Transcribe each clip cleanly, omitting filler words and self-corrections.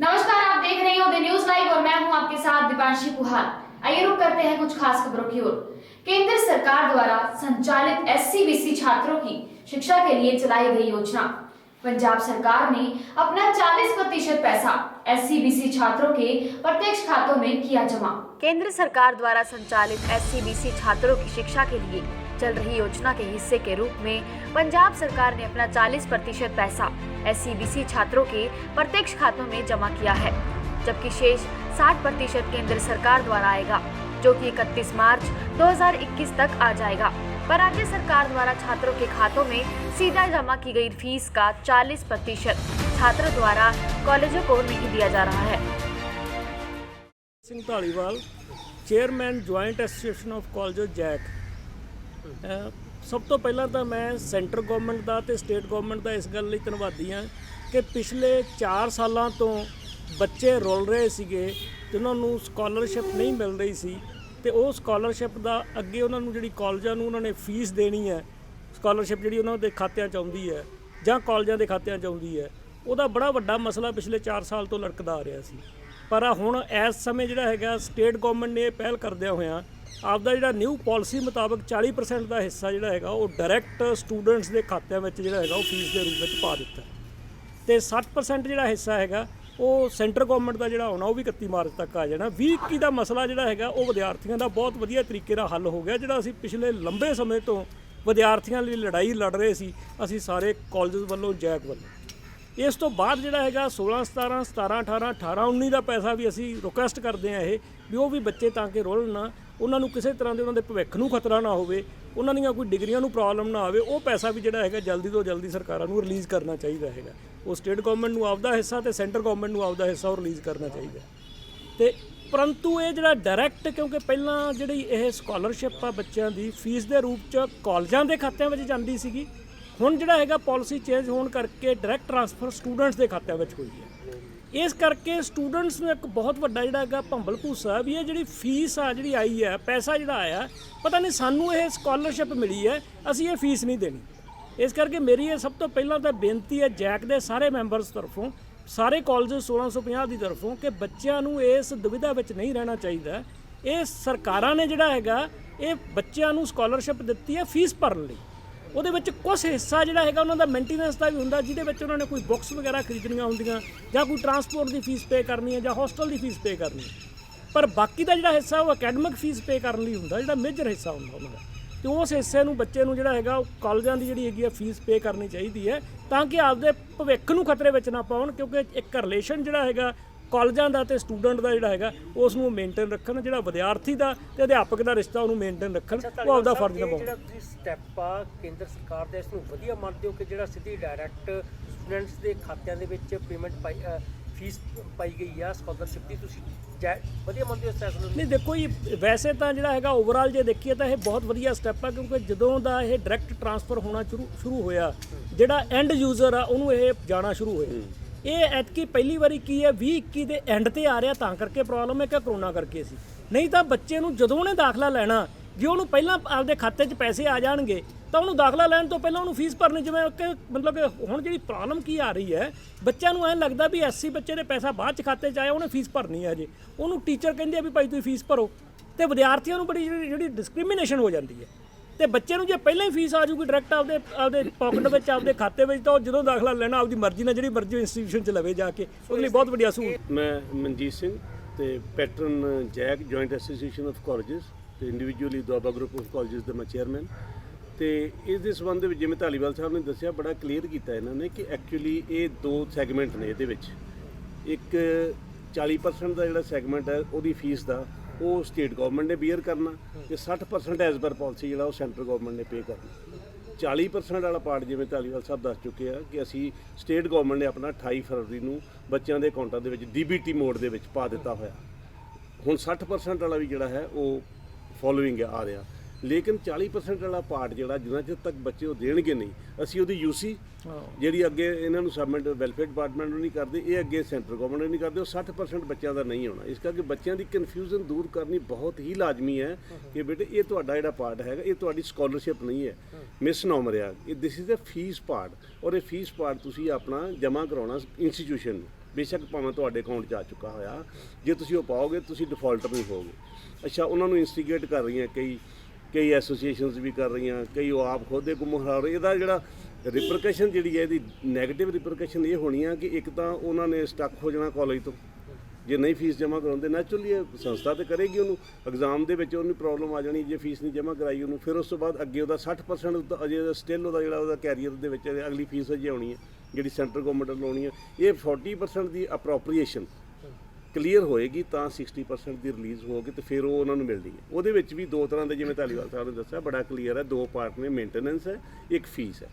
नमस्कार, आप देख रहे हो द न्यूज लाइव और मैं हूं आपके साथ दीपांशी पुहाल। आइए रुक करते हैं कुछ खास खबरों की ओर। केंद्र सरकार द्वारा संचालित एससीबीसी छात्रों की शिक्षा के लिए चलाई गई योजना। पंजाब सरकार ने अपना 40% पैसा एससीबीसी छात्रों के प्रत्यक्ष खातों में किया जमा। केंद्र सरकार द्वारा संचालित एससीबीसी छात्रों की शिक्षा के लिए चल रही योजना के हिस्से के रूप में पंजाब सरकार ने अपना 40% पैसा एससीबीसी छात्रों के प्रत्यक्ष खातों में जमा किया है, जबकि शेष 60% केंद्र सरकार द्वारा आएगा, जो कि 31 मार्च 2021 तक आ जाएगा। पर राज्य सरकार द्वारा छात्रों के खातों में सीधा जमा की गई फीस का 40% छात्रों द्वारा कॉलेजों को नहीं दिया जा रहा है। Singh Dhaliwal, chairman joint association of college JAC. सब तो पहला तो मैं सेंटर गवर्नमेंट का तो स्टेट गवर्नमेंट का इस गल लई धन्नवादी हाँ कि पिछले 4 सालों तो बच्चे रुल रहे सीगे जिन्होंने स्कॉलरशिप नहीं मिल रही सी ते वो स्कॉलरशिप का अगे उन्होंने जिहड़ी कॉलेजां नूं उन्होंने फीस देनी है, स्कॉलरशिप जिहड़ी उन्होंने दे खात्यां च आउंदी है जां कॉलेजां दे खात्यां च आउंदी है, ਉਹਦਾ बड़ा वड्डा मसला पिछले 4 साल तो लड़कदा आ रहा सी। पर हुण इस समय जिहड़ा हैगा स्टेट गवर्नमेंट ने पहल करदिਆਂ होइਆਂ आपदा जिहड़ा न्यू पॉलिसी मुताबक 40% का हिस्सा जिहड़ा हैगा वो डायरैक्ट स्टूडेंट्स के खात्यां विच जिहड़ा हैगा वो फीस के रूप में पा दिता ते 60% जिहड़ा हिस्सा हैगा वो सेंटर गवर्नमेंट का जिहड़ा होना वो भी 31 मार्च तक आ जाना। 2021 का मसला जिहड़ा हैगा वो विद्यार्थियों का बहुत वधिया तरीके नाल हल हो गया, जिहड़ा असीं पिछले लंबे समय तो विद्यार्थियों लई लड़ाई लड़ रहे सी असीं सारे कॉलेज वालों जैक वालों। इस तो बाद जिहड़ा हैगा 16 17 17 18 18 19 का पैसा भी असीं रिक्वेस्ट करते हैं ये भी वो भी बच्चे ताकि रुल ना, उन्होंने किसी तरह के उन्होंने भविख नूं खतरा ना होवे, उन्होंने कोई डिग्रियां नूं प्रॉब्लम ना आवे, वो पैसा भी जिहड़ा हैगा जल्दी तो जल्दी सरकारां नूं रिलीज़ करना चाहिए हैगा। वो स्टेट गवर्नमेंट नूं आपदा हिस्सा ते सेंटर गवर्नमेंट नूं आपदा हिस्सा रिलीज़ करना चाहिए ते परंतु ये जिहड़ा डायरैक्ट क्योंकि पहलां जिहड़ी ये स्कॉलरशिप आ बच्चों की फीस के रूप च कॉलेजां के खात्यां विच जांदी सीगी, हुण जिहड़ा हैगा पॉलिसी चेंज होने करके डायरैक्ट ट्रांसफर स्टूडेंट्स के खात्यां विच होई है। इस करके स्टूडेंट्स नूं एक बहुत वड्डा जिहड़ा हैगा भंबल भूसा भी ये जिहड़ी फीस आ जिहड़ी आई है, पैसा जिहड़ा आया पता नहीं सानूं ये स्कॉलरशिप मिली है, असीं ये फीस नहीं देनी। इस करके मेरी ये सब तो पहला तो बेनती है जैक के सारे मैंबरस तरफों, सारे कॉलेज 1650 की तरफों कि बच्चों नूं इस दुविधा विच नहीं रहना चाहिए। ये सरकारां ने जिहड़ा हैगा ये बच्चों नूं स्कॉलरशिप दित्ती है फीस भरन लई, ਉਹਦੇ ਵਿੱਚ ਕੁਛ ਹਿੱਸਾ ਜਿਹੜਾ ਹੈਗਾ ਉਹਨਾਂ ਦਾ ਮੇਨਟੇਨੈਂਸ ਦਾ ਵੀ ਹੁੰਦਾ, ਜਿਹਦੇ ਵਿੱਚ ਉਹਨਾਂ ਨੇ ਕੋਈ ਬੁੱਕਸ ਵਗੈਰਾ ਖਰੀਦਣੀਆਂ ਹੁੰਦੀਆਂ ਜਾਂ ਕੋਈ ਟਰਾਂਸਪੋਰਟ ਦੀ ਫੀਸ ਪੇ ਕਰਨੀ ਹੈ ਜਾਂ ਹੋਸਟਲ ਦੀ ਫੀਸ ਪੇ ਕਰਨੀ ਹੈ। ਪਰ ਬਾਕੀ ਦਾ ਜਿਹੜਾ ਹਿੱਸਾ ਉਹ ਅਕੈਡਮਿਕ ਫੀਸ ਪੇ ਕਰਨ ਲਈ ਹੁੰਦਾ, ਜਿਹੜਾ ਮੇਜਰ ਹਿੱਸਾ ਹੁੰਦਾ ਉਹਨਾਂ ਦਾ, ਤੇ ਉਸ ਹਿੱਸੇ ਨੂੰ ਬੱਚੇ ਨੂੰ ਜਿਹੜਾ ਹੈਗਾ ਉਹ ਕਾਲਜਾਂ ਦੀ ਜਿਹੜੀ ਹੈਗੀ ਆ ਫੀਸ ਪੇ ਕਰਨੀ ਚਾਹੀਦੀ ਹੈ ਤਾਂ ਕਿ ਆਪਦੇ ਭਵਿੱਖ ਨੂੰ ਖਤਰੇ ਵਿੱਚ ਨਾ ਪਾਉਣ, ਕਿਉਂਕਿ ਇੱਕ ਰਿਲੇਸ਼ਨ ਜਿਹੜਾ ਹੈਗਾ ਕਾਲਜਾਂ ਦਾ ਤੇ ਸਟੂਡੈਂਟ ਦਾ ਜਿਹੜਾ ਹੈਗਾ ਉਸ ਨੂੰ ਮੇਨਟੇਨ ਰੱਖਣ, ਜਿਹੜਾ ਵਿਦਿਆਰਥੀ ਦਾ ਤੇ ਅਧਿਆਪਕ ਦਾ ਰਿਸ਼ਤਾ ਉਹਨੂੰ ਮੇਨਟੇਨ ਰੱਖਣ, ਉਹ ਆਪਦਾ ਫਰਜ਼ ਨਿਭਾਉਣ। ਜਿਹੜਾ ਤੁਸੀਂ ਸਟੈਪ ਆ ਕੇਂਦਰ ਸਰਕਾਰ ਦਾ, ਇਸ ਨੂੰ ਵਧੀਆ ਮੰਨਦੇ ਹੋ ਕਿ ਜਿਹੜਾ ਸਿੱਧੀ ਡਾਇਰੈਕਟ ਸਟੂਡੈਂਟਸ ਦੇ ਖਾਤਿਆਂ ਦੇ ਵਿੱਚ ਪੇਮੈਂਟ ਫੀਸ ਪਾਈ ਗਈ ਆ ਸਕੋਲਰਸ਼ਿਪ ਦੀ, ਤੁਸੀਂ ਵਧੀਆ ਮੰਨਦੇ ਹੋ ਇਸ ਫੈਸਲੇ ਨੂੰ? ਨਹੀਂ ਦੇਖੋ ਜੀ, ਵੈਸੇ ਤਾਂ ਜਿਹੜਾ ਹੈਗਾ ਓਵਰਆਲ ਜੇ ਦੇਖੀਏ ਤਾਂ ਇਹ ਬਹੁਤ ਵਧੀਆ ਸਟੈਪ ਆ, ਕਿਉਂਕਿ ਜਦੋਂ ਦਾ ਇਹ ਡਾਇਰੈਕਟ ਟਰਾਂਸਫਰ ਹੋਣਾ ਸ਼ੁਰੂ ਹੋਇਆ, ਜਿਹੜਾ ਐਂਡ ਯੂਜ਼ਰ ਆ ਉਹਨੂੰ ਇਹ ਜਾਣਾ ਸ਼ੁਰੂ ਹੋਇਆ। ਇਹ ਐਤਕੀ ਪਹਿਲੀ ਵਾਰੀ ਕੀ ਹੈ 2021 ਦੇ ਐਂਡ ਤੇ ਆ ਰਿਹਾ, ਤਾਂ ਕਰਕੇ ਪ੍ਰੋਬਲਮ ਹੈ ਕਿ ਕਰੋਨਾ ਕਰਕੇ ਸੀ। ਨਹੀਂ ਤਾਂ ਬੱਚੇ ਨੂੰ ਜਦੋਂ ਉਹਨੇ ਦਾਖਲਾ ਲੈਣਾ, ਜੇ ਉਹਨੂੰ ਪਹਿਲਾਂ ਆਪਦੇ ਖਾਤੇ 'ਚ ਪੈਸੇ ਆ ਜਾਣਗੇ ਤਾਂ ਉਹਨੂੰ ਦਾਖਲਾ ਲੈਣ ਤੋਂ ਪਹਿਲਾਂ ਉਹਨੂੰ ਫੀਸ ਭਰਨੀ, ਜਿਵੇਂ ਕਿ ਮਤਲਬ ਕਿ ਹੁਣ ਜਿਹੜੀ ਪ੍ਰੋਬਲਮ ਕੀ ਆ ਰਹੀ ਹੈ, ਬੱਚਿਆਂ ਨੂੰ ਐਂ ਲੱਗਦਾ ਵੀ ਐਸਸੀ ਬੱਚੇ ਦੇ ਪੈਸਾ ਬਾਅਦ 'ਚ ਖਾਤੇ 'ਚ ਆਇਆ, ਉਹਨੇ ਫੀਸ ਭਰਨੀ ਹੈ, ਜੇ ਉਹਨੂੰ ਟੀਚਰ ਕਹਿੰਦੇ ਆ ਵੀ ਭਾਈ ਤੁਸੀਂ ਫੀਸ ਭਰੋ, ਤੇ ਵਿਦਿਆਰਥੀਆਂ ਨੂੰ ਬੜੀ ਜਿਹੜੀ ਡਿਸਕ੍ਰਿਮੀਨੇਸ਼ਨ ਹੋ ਜਾਂਦੀ ਹੈ। ਤੇ ਬੱਚੇ ਨੂੰ ਜੇ ਪਹਿਲਾਂ ਹੀ ਫੀਸ ਆ ਜੂਗੀ ਡਾਇਰੈਕਟ ਆਪਦੇ ਪਾਕਟ ਵਿੱਚ ਆਪਦੇ ਖਾਤੇ ਵਿੱਚ, ਤਾਂ ਉਹ ਜਦੋਂ ਦਾਖਲਾ ਲੈਣਾ ਆਪਦੀ ਮਰਜ਼ੀ ਨਾਲ ਜਿਹੜੀ ਮਰਜ਼ੀ ਇੰਸਟੀਟਿਊਸ਼ਨ 'ਚ ਲਵੇ ਜਾ ਕੇ, ਉਹਦੇ ਲਈ ਬਹੁਤ ਵੱਡੀ ਸਹੂਲਤ। ਮੈਂ ਮਨਜੀਤ ਸਿੰਘ ਤੇ patron JAC joint association of colleges ਤੇ individually Doaba group of colleges ਦਾ ਮੈਂ ਚੇਅਰਮੈਨ। ਤੇ ਇਸ ਦੇ ਸੰਬੰਧ ਵਿੱਚ ਜਿਵੇਂ ਧਾਲੀਵਾਲ ਸਾਹਿਬ ਨੇ ਦੱਸਿਆ, ਬੜਾ ਕਲੀਅਰ ਕੀਤਾ ਇਹਨਾਂ ਨੇ ਕਿ ਐਕਚੁਅਲੀ ਇਹ 2 ਸੈਗਮੈਂਟ ਨੇ ਇਹਦੇ ਵਿੱਚ। ਇੱਕ 40% ਦਾ ਜਿਹੜਾ ਸੈਗਮੈਂਟ ਹੈ ਉਹਦੀ ਫੀਸ ਦਾ ਉਹ ਸਟੇਟ ਗਵਰਨਮੈਂਟ ਨੇ ਬੀਅਰ ਕਰਨਾ, ਤੇ 60% ਐਜ਼ ਪਰ ਪਾਲਿਸੀ ਜਿਹੜਾ ਉਹ ਸੈਂਟਰ ਗਵਰਨਮੈਂਟ ਨੇ ਪੇ ਕਰਨਾ। 40% ਵਾਲਾ ਪਾਰਟ ਜਿਵੇਂ ਧਾਲੀਵਾਲ ਸਾਹਿਬ ਦੱਸ ਚੁੱਕੇ ਆ ਕਿ ਅਸੀਂ ਸਟੇਟ ਗਵਰਨਮੈਂਟ ਨੇ ਆਪਣਾ 28 ਫਰਵਰੀ ਨੂੰ ਬੱਚਿਆਂ ਦੇ ਅਕਾਊਂਟਾਂ ਦੇ ਵਿੱਚ DBT ਮੋਡ ਦੇ ਵਿੱਚ ਪਾ ਦਿੱਤਾ ਹੋਇਆ। ਹੁਣ 60% ਵਾਲਾ ਵੀ ਜਿਹੜਾ ਹੈ ਉਹ ਫੋਲੋਇੰਗ ਆ ਰਿਹਾ, ਲੇਕਿਨ 40% ਵਾਲਾ ਪਾਰਟ ਜਿਹੜਾ ਜਿੰਨਾ ਚਿਰ ਤੱਕ ਬੱਚੇ ਉਹ ਦੇਣਗੇ ਨਹੀਂ, ਅਸੀਂ ਉਹਦੀ UC ਜਿਹੜੀ ਅੱਗੇ ਇਹਨਾਂ ਨੂੰ ਸਬਮਿਟ ਵੈਲਫੇਅਰ ਡਿਪਾਰਟਮੈਂਟ ਨੂੰ ਨਹੀਂ ਕਰਦੇ, ਇਹ ਅੱਗੇ ਸੈਂਟਰ ਗਵਰਨਮੈਂਟ ਨੂੰ ਨਹੀਂ ਕਰਦੇ, ਉਹ 60% ਬੱਚਿਆਂ ਦਾ ਨਹੀਂ ਹੋਣਾ। ਇਸ ਕਰਕੇ ਬੱਚਿਆਂ ਦੀ ਕਨਫਿਊਜ਼ਨ ਦੂਰ ਕਰਨੀ ਬਹੁਤ ਹੀ ਲਾਜ਼ਮੀ ਹੈ ਕਿ ਬੇਟੇ ਇਹ ਤੁਹਾਡਾ ਜਿਹੜਾ ਪਾਰਟ ਹੈਗਾ ਇਹ ਤੁਹਾਡੀ ਸਕੋਲਰਸ਼ਿਪ ਨਹੀਂ ਹੈ, ਮਿਸਨੋਮਰ ਆ, ਇਹ this is a fee part, ਔਰ ਇਹ ਫੀਸ ਪਾਰਟ ਤੁਸੀਂ ਆਪਣਾ ਜਮ੍ਹਾਂ ਕਰਾਉਣਾ ਇੰਸਟੀਟਿਊਸ਼ਨ ਨੂੰ। ਬੇਸ਼ੱਕ ਭਾਵੇਂ ਤੁਹਾਡੇ ਅਕਾਊਂਟ 'ਚ ਆ ਚੁੱਕਾ ਹੋਇਆ, ਜੇ ਤੁਸੀਂ ਉਹ ਪਾਓਗੇ ਤੁਸੀਂ ਡਿਫਾਲਟਰ ਨਹੀਂ ਹੋਵੋਗੇ। ਅੱਛਾ, ਉਹਨਾਂ ਨੂੰ ਇਨਸਟੀਗੇਟ ਕਰ ਰਹੀਆਂ ਕਈ ਐਸੋਸੀਏਸ਼ਨਸ ਵੀ ਕਰ ਰਹੀਆਂ, ਕਈ ਉਹ ਆਪ ਖੁਦ ਦੇ ਗੁੰਮਰਾਹ। ਇਹਦਾ ਜਿਹੜਾ ਰਿਪਰਕਸ਼ਨ ਜਿਹੜੀ ਹੈ, ਇਹਦੀ ਨੈਗੇਟਿਵ ਰਿਪਰਕਸ਼ਨ ਇਹ ਹੋਣੀ ਆ ਕਿ ਇੱਕ ਤਾਂ ਉਹਨਾਂ ਨੇ ਸਟਕ ਹੋ ਜਾਣਾ ਕਾਲਜ ਤੋਂ, ਜੇ ਨਹੀਂ ਫੀਸ ਜਮ੍ਹਾਂ ਕਰਾਉਂਦੇ। ਨੈਚੁਰਲੀ ਇਹ ਸੰਸਥਾ ਤਾਂ ਕਰੇਗੀ, ਉਹਨੂੰ ਐਗਜ਼ਾਮ ਦੇ ਵਿੱਚ ਉਹਨੂੰ ਪ੍ਰੋਬਲਮ ਆ ਜਾਣੀ ਜੇ ਫੀਸ ਨਹੀਂ ਜਮ੍ਹਾਂ ਕਰਾਈ ਉਹਨੂੰ। ਫਿਰ ਉਸ ਤੋਂ ਬਾਅਦ ਅੱਗੇ ਉਹਦਾ 60% ਅਜੇ ਸਟਿਲ ਉਹਦਾ ਜਿਹੜਾ ਉਹਦਾ ਕੈਰੀਅਰ ਦੇ ਵਿੱਚ ਅਗਲੀ ਫੀਸ ਅਜੇ ਆਉਣੀ ਹੈ ਜਿਹੜੀ ਸੈਂਟਰ ਗੌਰਮੈਂਟ ਵੱਲੋਂ ਆਉਣੀ ਹੈ। ਇਹ 40% ਦੀ ਅਪਰੋਪਰੀਏਸ਼ਨ ਕਲੀਅਰ ਹੋਏਗੀ ਤਾਂ 60% ਦੀ ਰਿਲੀਜ਼ ਹੋ ਕੇ ਤੇ ਫਿਰ ਉਹ ਉਹਨਾਂ ਨੂੰ ਮਿਲਦੀ ਹੈ। ਉਹਦੇ ਵਿੱਚ ਵੀ ਦੋ ਤਰ੍ਹਾਂ ਦੇ, ਜਿਵੇਂ ਧਾਲੀਵਾਲ ਸਾਹਿਬ ਨੇ ਦੱਸਿਆ ਬੜਾ ਕਲੀਅਰ ਹੈ, ਦੋ ਪਾਰਟ ਨੇ, ਮੇਨਟੇਨੈਂਸ ਹੈ, ਇੱਕ ਫੀਸ ਹੈ।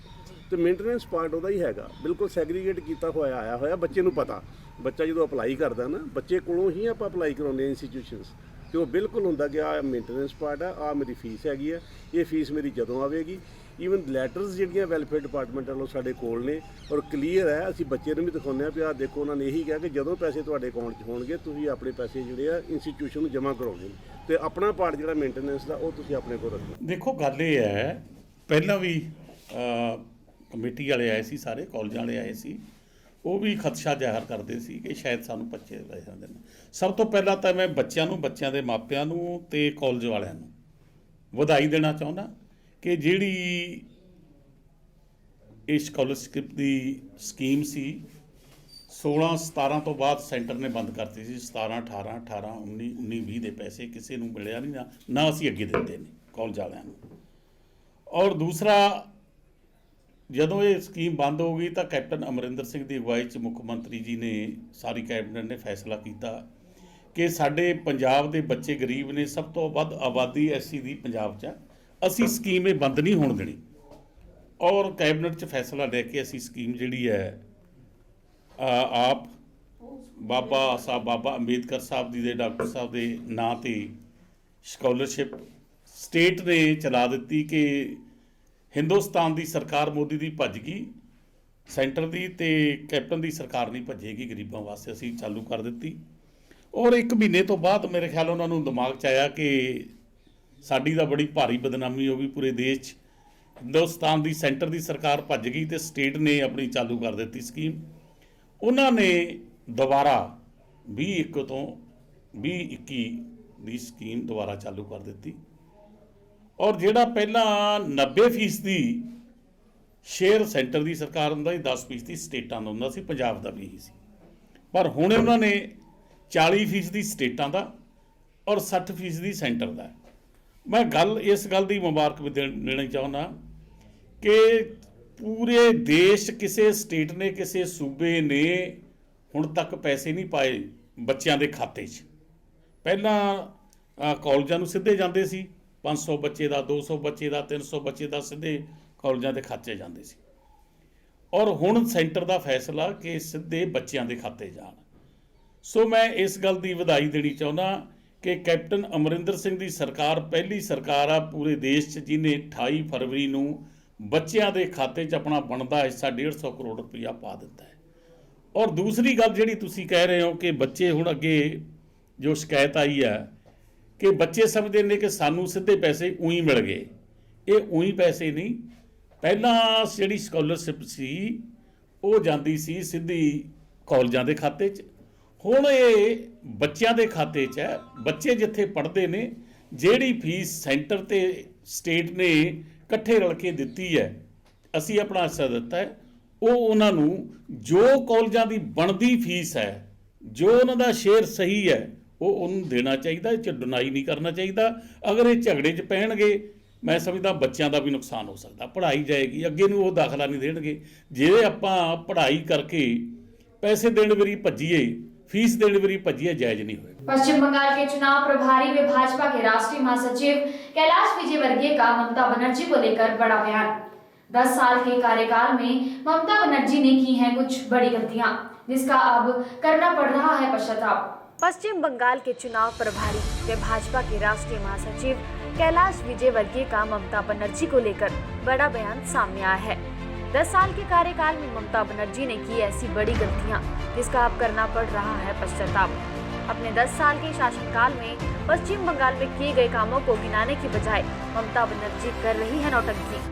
ਤੇ ਮੇਨਟੇਨੈਂਸ ਪਾਰਟ ਉਹਦਾ ਹੀ ਹੈਗਾ, ਬਿਲਕੁਲ ਸੈਗਰੀਗੇਟ ਕੀਤਾ ਹੋਇਆ ਆਇਆ ਹੋਇਆ। ਬੱਚੇ ਨੂੰ ਪਤਾ, ਬੱਚਾ ਜਦੋਂ ਅਪਲਾਈ ਕਰਦਾ ਨਾ, ਬੱਚੇ ਕੋਲੋਂ ਹੀ ਆਪਾਂ ਅਪਲਾਈ ਕਰਾਉਂਦੇ ਇੰਸਟੀਟਿਊਸ਼ਨਸ, ਤੇ ਉਹ ਬਿਲਕੁਲ ਹੁੰਦਾ ਕਿ ਆਹ ਮੇਨਟੇਨੈਂਸ ਪਾਰਟ ਆ, ਆਹ ਮੇਰੀ ਫੀਸ ਹੈਗੀ ਹੈ, ਇਹ ਫੀਸ ਮੇਰੀ ਜਦੋਂ ਆਵੇਗੀ। ਈਵਨ ਲੈਟਰਸ ਜਿਹੜੀਆਂ ਵੈਲਫੇਅਰ ਡਿਪਾਰਟਮੈਂਟ ਵੱਲੋਂ ਸਾਡੇ ਕੋਲ ਨੇ ਔਰ ਕਲੀਅਰ ਹੈ, ਅਸੀਂ ਬੱਚੇ ਨੂੰ ਵੀ ਦਿਖਾਉਂਦੇ ਹਾਂ ਵੀ ਆਹ ਦੇਖੋ, ਉਹਨਾਂ ਨੇ ਇਹੀ ਕਿਹਾ ਕਿ ਜਦੋਂ ਪੈਸੇ ਤੁਹਾਡੇ ਅਕਾਊਂਟ 'ਚ ਹੋਣਗੇ ਤੁਸੀਂ ਆਪਣੇ ਪੈਸੇ ਜਿਹੜੇ ਆ ਇੰਸਟੀਟਿਊਸ਼ਨ ਨੂੰ ਜਮ੍ਹਾਂ ਕਰਾਉਣੇ ਨੇ, ਤੇ ਆਪਣਾ ਪਾਰਟ ਜਿਹੜਾ ਮੇਨਟੇਨੈਂਸ ਦਾ ਉਹ ਤੁਸੀਂ ਆਪਣੇ ਕੋਲ ਰੱਖੋ। ਦੇਖੋ, ਗੱਲ ਇਹ ਹੈ, ਪਹਿਲਾਂ ਵੀ ਕਮੇਟੀ ਵਾਲੇ ਆਏ ਸੀ, ਸਾਰੇ ਕਾਲਜਾਂ ਵਾਲੇ ਆਏ ਸੀ, ਉਹ ਵੀ ਖਦਸ਼ਾ ਜ਼ਾਹਰ ਕਰਦੇ ਸੀ ਕਿ ਸ਼ਾਇਦ ਸਾਨੂੰ ਬੱਚੇ ਲੈ ਜਾਂਦੇ ਨੇ। ਸਭ ਤੋਂ ਪਹਿਲਾਂ ਤਾਂ ਮੈਂ ਬੱਚਿਆਂ ਨੂੰ, ਬੱਚਿਆਂ ਦੇ ਮਾਪਿਆਂ ਨੂੰ ਤੇ ਕਾਲਜ ਵਾਲਿਆਂ ਨੂੰ ਵਧਾਈ ਦੇਣਾ ਚਾਹੁੰਦਾ ਕਿ ਜਿਹੜੀ ਇਹ ਸਕਾਲਰਸ਼ਿਪ ਦੀ ਸਕੀਮ ਸੀ 16-17 ਤੋਂ ਬਾਅਦ ਸੈਂਟਰ ਨੇ ਬੰਦ ਕਰਤੀ ਸੀ। 17, 18, 18, 19, 19, 20 ਦੇ ਪੈਸੇ ਕਿਸੇ ਨੂੰ ਮਿਲਿਆ ਨਹੀਂ, ਨਾ ਅਸੀਂ ਅੱਗੇ ਦਿੱਤੇ ਨੇ ਕਾਲਜ ਵਾਲਿਆਂ ਨੂੰ। ਔਰ ਦੂਸਰਾ, ਜਦੋਂ ਇਹ ਸਕੀਮ ਬੰਦ ਹੋ ਗਈ ਤਾਂ ਕੈਪਟਨ ਅਮਰਿੰਦਰ ਸਿੰਘ ਦੀ ਅਗਵਾਈ 'ਚ ਮੁੱਖ ਮੰਤਰੀ ਜੀ ਨੇ, ਸਾਰੀ ਕੈਬਨਿਟ ਨੇ ਫੈਸਲਾ ਕੀਤਾ ਕਿ ਸਾਡੇ ਪੰਜਾਬ ਦੇ ਬੱਚੇ ਗਰੀਬ ਨੇ, ਸਭ ਤੋਂ ਵੱਧ ਆਬਾਦੀ ਐਸਸੀ ਦੀ ਪੰਜਾਬ 'ਚ ਆ, ਅਸੀਂ ਸਕੀਮ ਇਹ ਬੰਦ ਨਹੀਂ ਹੋਣ ਦੇਣੀ। ਔਰ ਕੈਬਨਿਟ 'ਚ ਫੈਸਲਾ ਲੈ ਕੇ ਅਸੀਂ ਸਕੀਮ ਜਿਹੜੀ ਹੈ ਆਪ ਬਾਬਾ ਅੰਬੇਦਕਰ ਸਾਹਿਬ ਜੀ ਦੇ, ਡਾਕਟਰ ਸਾਹਿਬ ਦੇ ਨਾਂ 'ਤੇ ਸਕਾਲਰਸ਼ਿਪ ਸਟੇਟ ਨੇ ਚਲਾ ਦਿੱਤੀ ਕਿ ਹਿੰਦੁਸਤਾਨ ਦੀ ਸਰਕਾਰ ਮੋਦੀ ਦੀ ਭੱਜ ਗਈ, ਸੈਂਟਰ ਦੀ, ਤੇ ਕੈਪਟਨ ਦੀ ਸਰਕਾਰ ਨਹੀਂ ਭੱਜੇਗੀ, ਗਰੀਬਾਂ ਵਾਸਤੇ ਅਸੀਂ ਚਾਲੂ ਕਰ ਦਿੱਤੀ। ਔਰ 1 ਮਹੀਨੇ ਤੋਂ ਬਾਅਦ ਮੇਰੇ ਖਿਆਲ ਉਹਨਾਂ ਨੂੰ ਦਿਮਾਗ 'ਚ ਆਇਆ ਕਿ ਸਾਡੀ ਤਾਂ ਬੜੀ ਭਾਰੀ ਬਦਨਾਮੀ ਹੋ ਗਈ ਪੂਰੇ ਦੇਸ਼ 'ਚ, ਹਿੰਦੁਸਤਾਨ ਦੀ ਸੈਂਟਰ ਦੀ ਸਰਕਾਰ ਭੱਜ ਗਈ ਤੇ ਸਟੇਟ ਨੇ ਆਪਣੀ ਚਾਲੂ ਕਰ ਦਿੱਤੀ ਸਕੀਮ। ਉਹਨਾਂ ਨੇ ਦੁਬਾਰਾ 2021 ਤੋਂ 2021 ਦੀ ਸਕੀਮ ਦੁਬਾਰਾ ਚਾਲੂ ਕਰ ਦਿੱਤੀ। ਔਰ ਜਿਹੜਾ ਪਹਿਲਾਂ 90% ਦੀ ਸ਼ੇਅਰ ਸੈਂਟਰ ਦੀ ਸਰਕਾਰ ਹੁੰਦਾ ਸੀ, 10% ਸਟੇਟਾਂ ਦਾ ਹੁੰਦਾ ਸੀ, ਪੰਜਾਬ ਦਾ ਵੀ ਇਹੀ ਸੀ, ਪਰ ਹੁਣ ਉਹਨਾਂ ਨੇ 40% ਸਟੇਟਾਂ ਦਾ ਔਰ 60% ਸੈਂਟਰ ਦਾ। ਮੈਂ ਇਸ ਗੱਲ ਦੀ ਮੁਬਾਰਕ ਵੀ ਦੇਣੀ ਚਾਹੁੰਦਾ ਕਿ ਪੂਰੇ ਦੇਸ਼ ਕਿਸੇ ਸਟੇਟ ਨੇ, ਕਿਸੇ ਸੂਬੇ ਨੇ ਹੁਣ ਤੱਕ ਪੈਸੇ ਨਹੀਂ ਪਾਏ ਬੱਚਿਆਂ ਦੇ ਖਾਤੇ 'ਚ। ਪਹਿਲਾਂ ਕਾਲਜਾਂ ਨੂੰ ਸਿੱਧੇ ਜਾਂਦੇ ਸੀ, 500 ਬੱਚੇ ਦਾ, 200 ਬੱਚੇ ਦਾ, 300 ਬੱਚੇ ਦਾ ਸਿੱਧੇ ਕਾਲਜਾਂ ਦੇ ਖਾਤੇ ਜਾਂਦੇ ਸੀ। ਔਰ ਹੁਣ ਸੈਂਟਰ ਦਾ ਫੈਸਲਾ ਕਿ ਸਿੱਧੇ ਬੱਚਿਆਂ ਦੇ ਖਾਤੇ ਜਾਣ। ਸੋ ਮੈਂ ਇਸ ਗੱਲ ਦੀ ਵਧਾਈ ਦੇਣੀ ਚਾਹੁੰਦਾ ਕਿ ਕੈਪਟਨ ਅਮਰਿੰਦਰ ਸਿੰਘ ਦੀ ਸਰਕਾਰ ਪਹਿਲੀ ਸਰਕਾਰ ਆ ਪੂਰੇ ਦੇਸ਼ 'ਚ ਜਿਹਨੇ 28 ਫਰਵਰੀ ਨੂੰ ਬੱਚਿਆਂ ਦੇ ਖਾਤੇ 'ਚ ਆਪਣਾ ਬਣਦਾ ਹਿੱਸਾ 150 ਕਰੋੜ ਰੁਪਈਆ ਪਾ ਦਿੱਤਾ ਹੈ। ਔਰ ਦੂਸਰੀ ਗੱਲ ਜਿਹੜੀ ਤੁਸੀਂ ਕਹਿ ਰਹੇ ਹੋ ਕਿ ਬੱਚੇ ਹੁਣ ਅੱਗੇ ਜੋ ਸ਼ਿਕਾਇਤ ਆਈ ਹੈ ਕਿ ਬੱਚੇ ਸਮਝਦੇ ਨੇ ਕਿ ਸਾਨੂੰ ਸਿੱਧੇ ਪੈਸੇ ਉਹੀ ਮਿਲ ਗਏ, ਇਹ ਉਹੀ ਪੈਸੇ ਨਹੀਂ। ਪਹਿਲਾਂ ਜਿਹੜੀ ਸਕਾਲਰਸ਼ਿਪ ਸੀ ਉਹ ਜਾਂਦੀ ਸੀ ਸਿੱਧੀ ਕਾਲਜਾਂ ਦੇ ਖਾਤੇ 'ਚ, ਹੁਣ ਇਹ ਬੱਚਿਆਂ ਦੇ ਖਾਤੇ 'ਚ ਹੈ। ਬੱਚੇ ਜਿੱਥੇ ਪੜ੍ਹਦੇ ਨੇ, ਜਿਹੜੀ ਫੀਸ ਸੈਂਟਰ ਤੇ ਸਟੇਟ ਨੇ ਇਕੱਠੇ ਰਲ ਕੇ ਦਿੱਤੀ ਹੈ, ਅਸੀਂ ਆਪਣਾ ਹਿੱਸਾ ਦਿੱਤਾ ਹੈ, ਉਹ ਉਹਨਾਂ ਨੂੰ ਜੋ ਕਾਲਜਾਂ ਦੀ ਬਣਦੀ ਫੀਸ ਹੈ, ਜੋ ਉਹਨਾਂ ਦਾ ਸ਼ੇਅਰ ਸਹੀ ਹੈ, ਉਹ ਉਹਨੂੰ ਦੇਣਾ ਚਾਹੀਦਾ। ਇਹ 'ਚ ਡਿਨਾਈ ਨਹੀਂ ਕਰਨਾ ਚਾਹੀਦਾ। ਅਗਰ ਇਹ ਝਗੜੇ 'ਚ ਪੈਣਗੇ, ਮੈਂ ਸਮਝਦਾ ਬੱਚਿਆਂ ਦਾ ਵੀ ਨੁਕਸਾਨ ਹੋ ਸਕਦਾ। ਪੜ੍ਹਾਈ ਜਾਏਗੀ, ਅੱਗੇ ਨੂੰ ਉਹ ਦਾਖਲਾ ਨਹੀਂ ਦੇਣਗੇ। ਜੇ ਆਪਾਂ ਪੜ੍ਹਾਈ ਕਰਕੇ पैसे देने वाली भज्जिए, फीस देने वाली भज्जिए जायज नहीं हुए। पश्चिम बंगाल के चुनाव प्रभारी व भाजपा के राष्ट्रीय महासचिव कैलाश विजयवर्गीय का ममता बनर्जी को लेकर बड़ा बयान। 10 साल के कार्यकाल में ममता बनर्जी ने की हैं कुछ बड़ी गलतियां, जिसका अब करना पड़ रहा है पश्चाताप। पश्चिम बंगाल के चुनाव प्रभारी व भाजपा के राष्ट्रीय महासचिव कैलाश विजयवर्गीय का ममता बनर्जी को लेकर बड़ा बयान सामने आया है। 10 साल के कार्यकाल में ममता बनर्जी ने की ऐसी बड़ी गलतियां, जिसका अब करना पड़ रहा है पश्चाताप। अपने 10 साल के शासनकाल में पश्चिम बंगाल में किए गए कामों को गिनाने की बजाय ममता बनर्जी कर रही है नौटंकी।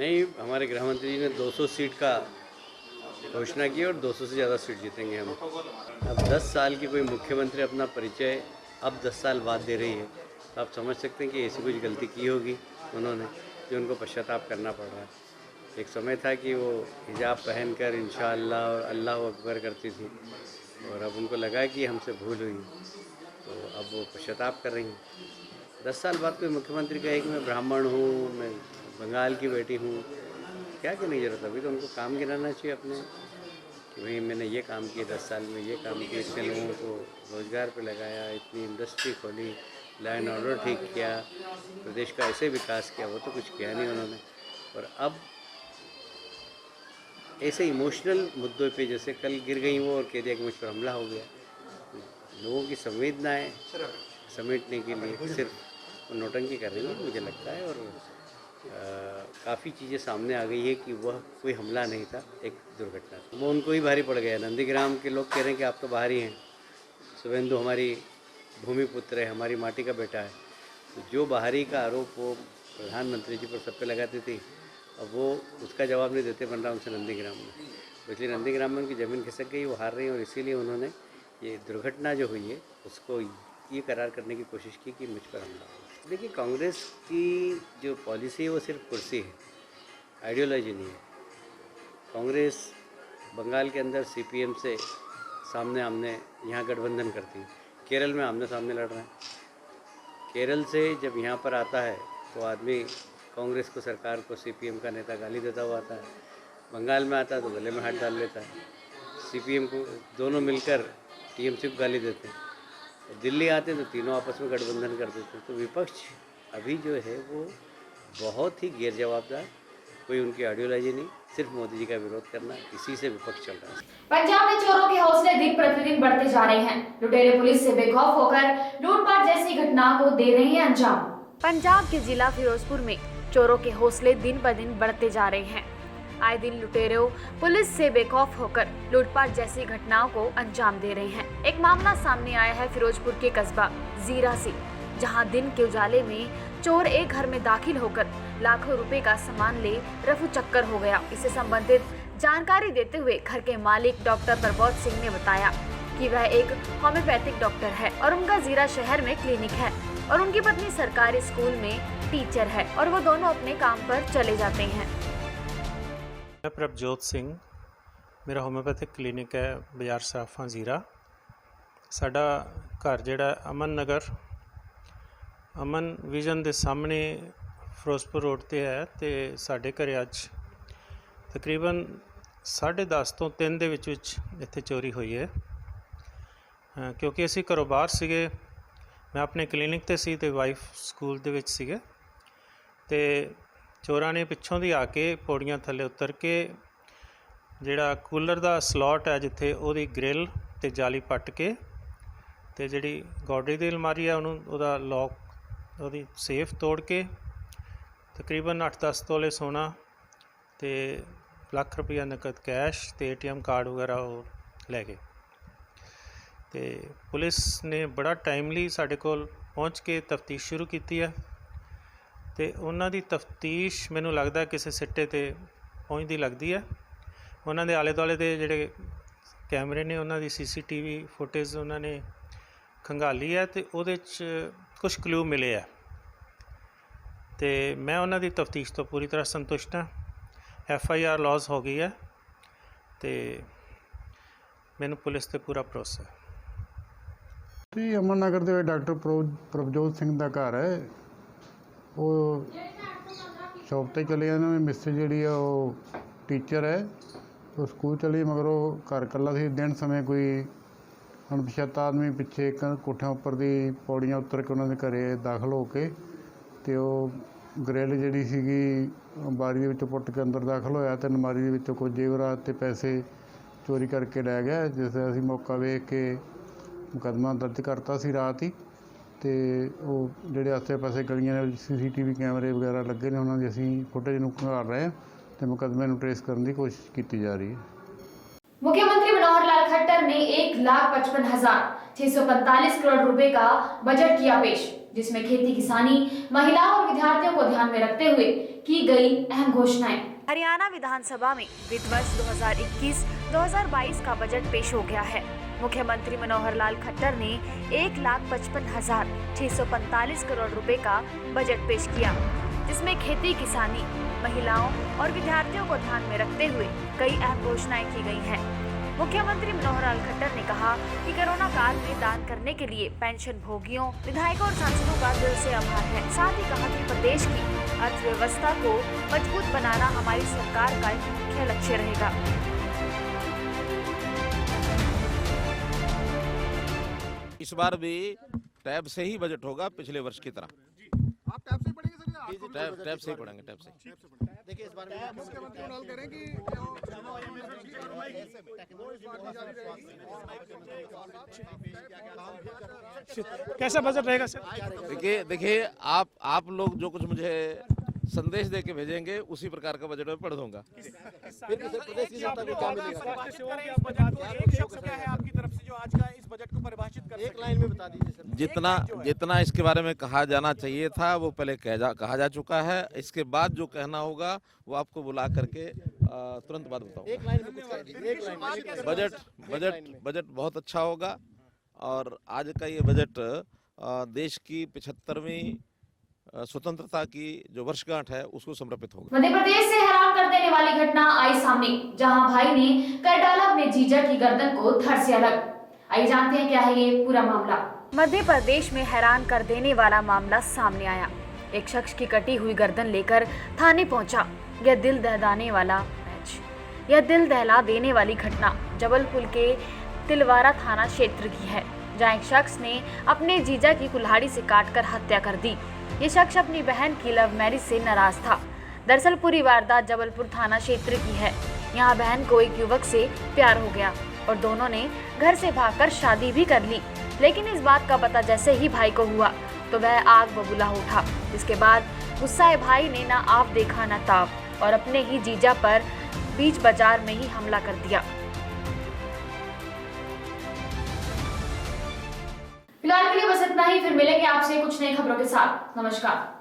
नहीं, हमारे गृह मंत्री जी ने 200 सीट का घोषणा की और 200 से ज़्यादा सीट जीतेंगे हम। अब 10 साल की कोई मुख्यमंत्री अपना परिचय अब 10 साल बाद दे रही है, तो आप समझ सकते हैं कि ऐसी कुछ गलती की होगी उन्होंने, जो उनको पश्चाताप करना पड़ रहा है। एक समय था कि वो हिजाब पहनकर इंशाअल्लाह और अल्लाह अकबर करती थी, और अब उनको लगा कि हमसे भूल हुई, तो अब वो पश्चाताप कर रही हैं। 10 साल बाद कोई मुख्यमंत्री कहे कि मैं ब्राह्मण हूँ, मैं बंगाल की बेटी हूँ, क्या करने की जरूरत है? अभी तो उनको काम गिनाना चाहिए अपने, कि भाई मैंने ये काम किया 10 साल में, ये काम किया, इतने लोगों को रोज़गार पे लगाया, इतनी इंडस्ट्री खोली, लैंड ऑर्डर ठीक किया, प्रदेश का ऐसे विकास किया। वो तो कुछ किया नहीं उन्होंने। और अब ऐसे इमोशनल मुद्दों पे, जैसे कल गिर गई वो और कह दिया कि मुझ पर हमला हो गया, लोगों की संवेदनाएं समेटने के लिए सिर्फ नौटंकी कर रही है मुझे लगता है। और काफ़ी चीज़ें सामने आ गई है कि वह कोई हमला नहीं था, एक दुर्घटना थी। वो उनको ही भारी पड़ गया। नंदीग्राम के लोग कह रहे हैं कि आप तो बाहरी हैं, शुभेंदु हमारी भूमि पुत्र है, हमारी माटी का बेटा है। तो जो बाहरी का आरोप वो प्रधानमंत्री जी पर सब पे लगाती थी, अब वो उसका जवाब नहीं देते बन रहा उनसे नंदीग्राम में। तो इसलिए नंदीग्राम में उनकी ज़मीन खिसक गई, वो हार रही हैं, और इसीलिए उन्होंने ये दुर्घटना जो हुई है उसको ये करार करने की कोशिश की कि मुझ पर हमला हो। देखिए, कांग्रेस की जो पॉलिसी है वो सिर्फ कुर्सी है, आइडियोलॉजी नहीं है। कांग्रेस बंगाल के अंदर सीपीएम से सामने आमने यहाँ गठबंधन करती है, केरल में आमने सामने लड़ रहे हैं। केरल से जब यहाँ पर आता है तो आदमी कांग्रेस को, सरकार को, सीपीएम का नेता गाली देता हुआ आता है। बंगाल में आता है तो गले में हाथ डाल लेता है, सीपीएम को दोनों मिलकर टीएमसी को गाली देते हैं। दिल्ली आते हैं तो तीनों आपस में गठबंधन कर देते हैं। तो विपक्ष अभी जो है वो बहुत ही गैर जवाबदार, कोई उनकी आइडियोलॉजी नहीं, सिर्फ मोदी जी का विरोध करना, इसी से विपक्ष चल रहा है। पंजाब में चोरों के हौसले दिन प्रतिदिन बढ़ते जा रहे हैं। लुटेरे पुलिस से बेखौफ होकर लूटपाट जैसी घटनाओं को दे रहे हैं अंजाम। पंजाब के जिला फिरोजपुर में चोरों के हौसले दिन ब दिन बढ़ते जा रहे हैं। आए दिन लुटेरों पुलिस से बेखौफ होकर लूटपाट जैसी घटनाओं को अंजाम दे रहे हैं। एक मामला सामने आया है फिरोजपुर के कस्बा जीरा से, जहां दिन के उजाले में चोर एक घर में दाखिल होकर लाखों रुपए का सामान ले रफू चक्कर हो गया। इससे संबंधित जानकारी देते हुए घर के मालिक डॉक्टर प्रबोध सिंह ने बताया कि वह एक होम्योपैथिक डॉक्टर है और उनका जीरा शहर में क्लिनिक है, और उनकी पत्नी सरकारी स्कूल में टीचर है, और वो दोनों अपने काम पर चले जाते हैं। मैं प्रभजोत सिंह, मेरा होम्योपैथिक क्लिनिक है बाजार साफा जीरा। साडा घर जिहड़ा अमन नगर, अमन विजन के सामने फिरोजपुर रोड ते है। तो साडे घरे अज तकरीबन 10:30 तो 3 दे विच इत्थे चोरी हुई है। क्योंकि असी घरों बाहर सीगे, मैं अपने क्लिनिक ते सी ते वाइफ स्कूल दे विच सीगे, ते चोरां ने पिछों दी आके पौड़ियां थल्ले उतर के जिहड़ा कूलर दा स्लॉट है जिथे उहदी ग्रिल ते जाली पट के ते जिहड़ी गौडरी दी अलमारी है उहदा लॉक, उहदी सेफ तोड़ के तकरीबन 8-10 तोले सोना ते लाख रुपया नकद कैश ते ATM कार्ड वगैरह वो लै गए। तो पुलिस ने बड़ा टाइमली साढ़े कोल पहुँच के तफ्तीश शुरू की है, तो उन्हों की तफ्तीश मैनू लगता किसी सिट्टे ते पहुँचती लगती है। उन्होंने आले दुआले के जोड़े कैमरे ने उन्होंने CCTV फुटेज उन्होंने खंगाली है, तो वो कुछ क्लू मिले है। तो मैं उन्होंने तफ्तीश तो पूरी तरह संतुष्ट हाँ। FIR लॉज हो गई है, तो मैनू पुलिस ते पूरा भरोसा है। जी अमन नगर के डॉक्टर प्रभजोत सिंह का घर है, वो शॉप पर चले जाने। मिस्टर जी है वो टीचर है, तो स्कूल चली मगर घर कला सी। दिन समय कोई अणपछाता आदमी पिछे एक कोठियां उपर दी पौड़ियां उतर के उन्होंने घरे दाखिल होके तो ग्रिल जी सी बारी के पुट के अंदर दाखिल होया, तो अलमारी के कुछ जेवरात ते पैसे चोरी करके लै गया। जिस असीं मौका वेख के मुकदमा दर्ज करता सी रात ही। तो वो जोड़े आसे पासे गलियां CCTV कैमरे वगैरह लगे ने, उन्होंने असीं फुटेज नूं खंगाल रहे हैं, तो मुकदमे नूं ट्रेस करने की कोशिश की जा रही है। मुख्यमंत्री मनोहर लाल खट्टर ने 1,55,645 करोड़ रुपए का बजट किया पेश, जिसमें खेती किसानी, महिलाओं और विद्यार्थियों को ध्यान में रखते हुए की गई अहम घोषणाएं। हरियाणा विधानसभा में वित्त वर्ष 2021-2022 का बजट पेश हो गया है। मुख्यमंत्री मनोहर लाल खट्टर ने 1,55,645 करोड़ रुपए का बजट पेश किया, जिसमें खेती किसानी, महिलाओं और विद्यार्थियों को ध्यान में रखते हुए कई अहम घोषणाएं की गई हैं। मुख्यमंत्री मनोहर लाल खट्टर ने कहा कि कोरोना काल में दान करने के लिए पेंशन भोगियों, विधायकों और सांसदों का दिल से आभार है। साथ ही कहा कि प्रदेश की अर्थव्यवस्था को मजबूत बनाना हमारी सरकार का एक मुख्य लक्ष्य रहेगा। इस बार भी टैब से ही बजट होगा, पिछले वर्ष की तरह। आप टैब से पढ़ेंगे सर? टैब से ही पढ़ेंगे, टैब से। देखिए इस बार मुख्यमंत्री मनोहर करेंगे कैसा बजट रहेगा सर? देखिए आप लोग जो कुछ मुझे संदेश दे के भेजेंगे उसी प्रकार का बजट में पढ़ दूंगा। फिर प्रदेश की जनता को क्या मिलेगा? एक शब्द क्या है आपकी तरफ से जो आज का इस बजट को परिभाषित कर एक लाइन में बता दीजिए सर। जितना इसके बारे में कहा जाना चाहिए था वो पहले कहा जा चुका है। इसके बाद जो कहना होगा वो आपको बुला करके तुरंत बाद बताऊंगा। एक लाइन में कुछ कह दीजिए, एक लाइन में। बजट बहुत अच्छा होगा और आज का ये बजट देश की 75वीं स्वतंत्रता की जो वर्षगांठ है उसको समर्पित होगा। मध्य प्रदेश से हैरान कर देने वाली घटना आई सामने, जहां भाई ने कर डाला अपने जीजा की गर्दन को धड़ से अलग। आइए जानते हैं क्या है ये पूरा मामला। मध्य प्रदेश में हैरान कर देने वाला मामला सामने आया। एक शख्स की कटी हुई गर्दन लेकर थाने पहुंचा। यह दिल दहला देने वाली घटना जबलपुर के तिलवारा थाना क्षेत्र की है, जहां एक शख्स ने अपने जीजा की कुल्हाड़ी से काटकर हत्या कर दी। ये शख्स अपनी बहन की लव मैरिज से नाराज था। दरअसल पूरी वारदात जबलपुर थाना क्षेत्र की है। यहाँ बहन को एक युवक से प्यार हो गया और दोनों ने घर से भागकर शादी भी कर ली, लेकिन इस बात का पता जैसे ही भाई को हुआ तो वह आग बबूला उठा। इसके बाद गुस्साए भाई ने ना आप देखा ना ताप और अपने ही जीजा पर बीच बाजार में ही हमला कर दिया। फिलहाल के लिए बस इतना ही, फिर मिलेंगे आपसे कुछ नई खबरों के साथ। नमस्कार।